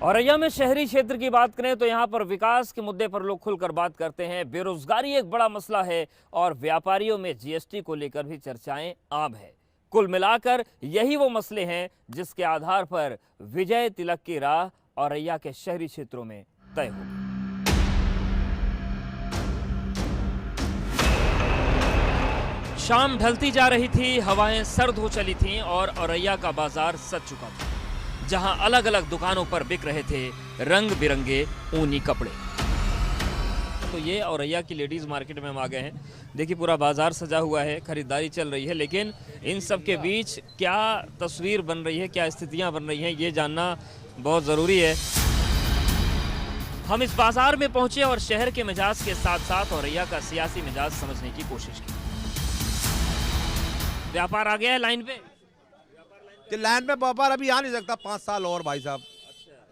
औरैया में शहरी क्षेत्र की बात करें तो यहाँ पर विकास के मुद्दे पर लोग खुलकर बात करते हैं। बेरोजगारी एक बड़ा मसला है और व्यापारियों में जीएसटी को लेकर भी चर्चाएं आम है। कुल मिलाकर यही वो मसले हैं जिसके आधार पर विजय तिलक की राह औरैया के शहरी क्षेत्रों में तय होगी। शाम ढलती जा रही थी, हवाएं सर्द हो चली थीं और औरैया का बाजार सज चुका था, जहां अलग अलग दुकानों पर बिक रहे थे रंग बिरंगे ऊनी कपड़े। तो ये औरैया की लेडीज मार्केट में हम आ गए हैं। देखिए पूरा बाजार सजा हुआ है, खरीदारी चल रही है, लेकिन इन सब के बीच क्या तस्वीर बन रही है, क्या स्थितियां बन रही हैं, ये जानना बहुत ज़रूरी है। हम इस बाजार में पहुंचे और शहर के मिजाज के साथ साथ औरैया का सियासी मिजाज समझने की कोशिश की। व्यापार आ गया है लाइन पे? कि लाइन में व्यापार अभी आ नहीं सकता 5 साल और भाई साहब।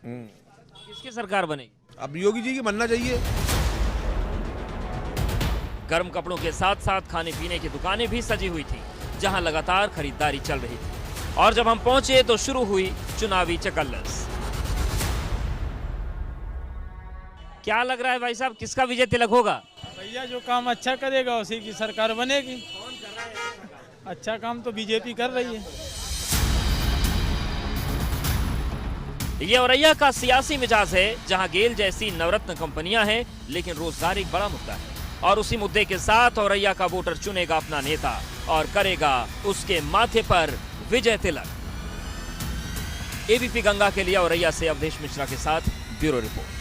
किसकी सरकार बनेगी? अब योगी जी की बनना चाहिए। गर्म कपड़ों के साथ साथ खाने पीने की दुकानें भी सजी हुई थी, जहां लगातार खरीदारी चल रही थी। और जब हम पहुंचे तो शुरू हुई चुनावी चकल्लस। क्या लग रहा है भाई साहब, किसका विजय तिलक होगा? भैया जो काम अच्छा करेगा उसी की सरकार बनेगी। कौन कर रहा है? अच्छा काम तो बीजेपी कर रही है। ये औरैया का सियासी मिजाज है, जहां गेल जैसी नवरत्न कंपनियां हैं, लेकिन रोजगार एक बड़ा मुद्दा है और उसी मुद्दे के साथ औरैया का वोटर चुनेगा अपना नेता और करेगा उसके माथे पर विजय तिलक। एबीपी गंगा के लिए औरैया से अवधेश मिश्रा के साथ ब्यूरो रिपोर्ट।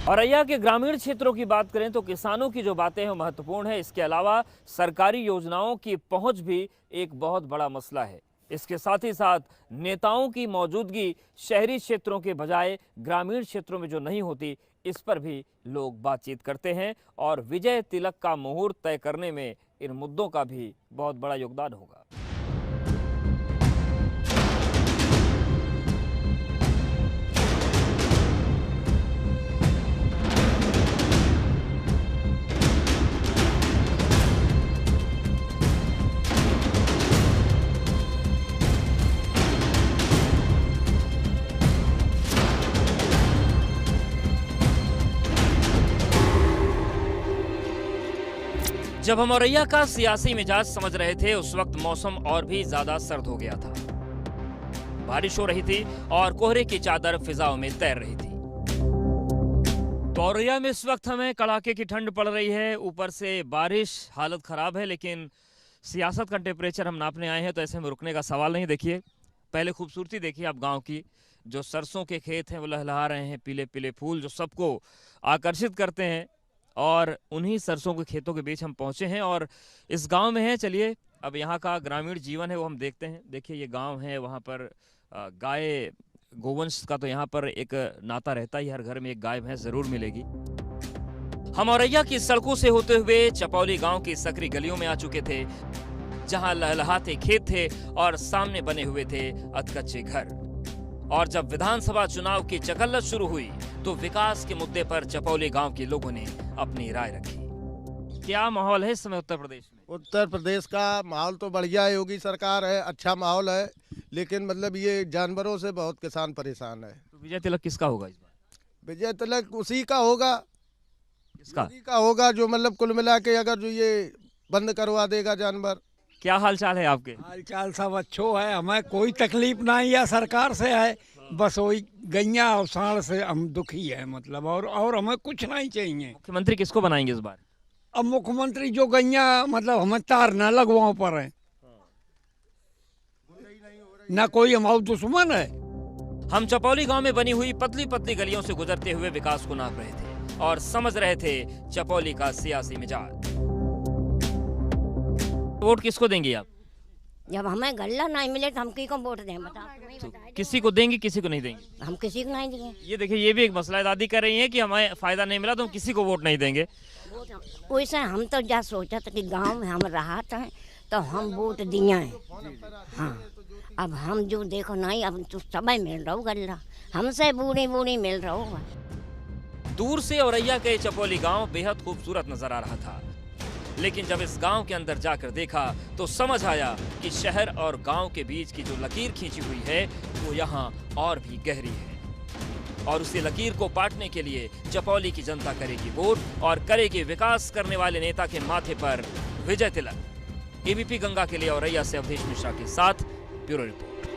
औरैया के ग्रामीण क्षेत्रों की बात करें तो किसानों की जो बातें हैं महत्वपूर्ण है। इसके अलावा सरकारी योजनाओं की पहुंच भी एक बहुत बड़ा मसला है। इसके साथ ही साथ नेताओं की मौजूदगी शहरी क्षेत्रों के बजाय ग्रामीण क्षेत्रों में जो नहीं होती, इस पर भी लोग बातचीत करते हैं और विजय तिलक का मुहूर्त तय करने में इन मुद्दों का भी बहुत बड़ा योगदान होगा। जब हम औरैया का सियासी मिजाज समझ रहे थे, उस वक्त मौसम और भी ज्यादा सर्द हो गया था। बारिश हो रही थी और कोहरे की चादर फिजाओं में तैर रही थी। तो औरैया में इस वक्त हमें कड़ाके की ठंड पड़ रही है, ऊपर से बारिश, हालत खराब है। लेकिन सियासत का टेम्परेचर हम नापने आए हैं तो ऐसे में रुकने का सवाल नहीं। देखिए पहले खूबसूरती देखिए आप गाँव की, जो सरसों के खेत हैं वो लहलहा रहे हैं, पीले पीले फूल जो सबको आकर्षित करते हैं। और उन्हीं सरसों के खेतों के बीच हम पहुंचे हैं और इस गांव में हैं। चलिए अब यहाँ का ग्रामीण जीवन है वो हम देखते हैं। देखिए ये गांव है, वहाँ पर गाय गोवंश का तो यहाँ पर एक नाता रहता ही, हर घर में एक गाय भैंस जरूर मिलेगी। हम औरैया की सड़कों से होते हुए चपौली गांव की सकरी गलियों में आ चुके थे, जहां लहलहाते खेत थे और सामने बने हुए थे अधकच्चे घर। और जब विधानसभा चुनाव की चकल्लस शुरू हुई तो विकास के मुद्दे पर चपौली गांव के लोगों ने अपनी राय रखी। क्या माहौल है इस समय उत्तर प्रदेश में? उत्तर प्रदेश का माहौल तो बढ़िया है, योगी सरकार है, अच्छा माहौल है। लेकिन मतलब ये जानवरों से बहुत किसान परेशान है। तो विजय तिलक किसका होगा इस बार? विजय तिलक उसी का होगा। किसका? योगी का होगा, जो मतलब कुल मिला के अगर जो ये बंद करवा देगा जानवर। क्या हाल चाल है आपके? हाल चाल सब अच्छो है, हमें कोई तकलीफ नहीं है सरकार से है, बस वही गैया और सांड से हम दुखी है मतलब, और हमें कुछ नहीं चाहिए। मुख्यमंत्री किसको बनाएंगे इस बार? अब मुख्यमंत्री जो गैया मतलब हमें तार न लगवाओ पर है, न कोई हमारा दुश्मन है। हम चपौली गांव में बनी हुई पतली पतली गलियों से गुजरते हुए विकास को नाप रहे थे और समझ रहे थे चपौली का सियासी मिजाज। वोट किसको देंगे आप? जब हमें गल्ला नहीं मिले तो हम किसी को वोट दें? तो किसी को देंगे, किसी को नहीं देंगे? हम किसी को नहीं देंगे। ये देखिए ये भी एक मसला है। दादी कह रही हैं कि हमें फायदा नहीं मिला तो हम किसी को वोट नहीं देंगे। वैसे हम तो जा सोचा था कि गांव में हम रहा था तो हम वोट दिए हैं। हाँ अब हम जो देखो नहीं, अब तो समय मिल रहा हो गल्ला, हमसे बूढ़ी बूढ़ी मिल रहा होगा। दूर से औरैया के चपौली गांव बेहद खूबसूरत नजर आ रहा था, लेकिन जब इस गांव के अंदर जाकर देखा तो समझ आया कि शहर और गांव के बीच की जो लकीर खींची हुई है वो यहाँ और भी गहरी है। और उसी लकीर को पाटने के लिए चपौली की जनता करेगी वोट और करेगी विकास करने वाले नेता के माथे पर विजय तिलक। एबीपी गंगा के लिए औरैया से अवधेश मिश्रा के साथ ब्यूरो रिपोर्ट।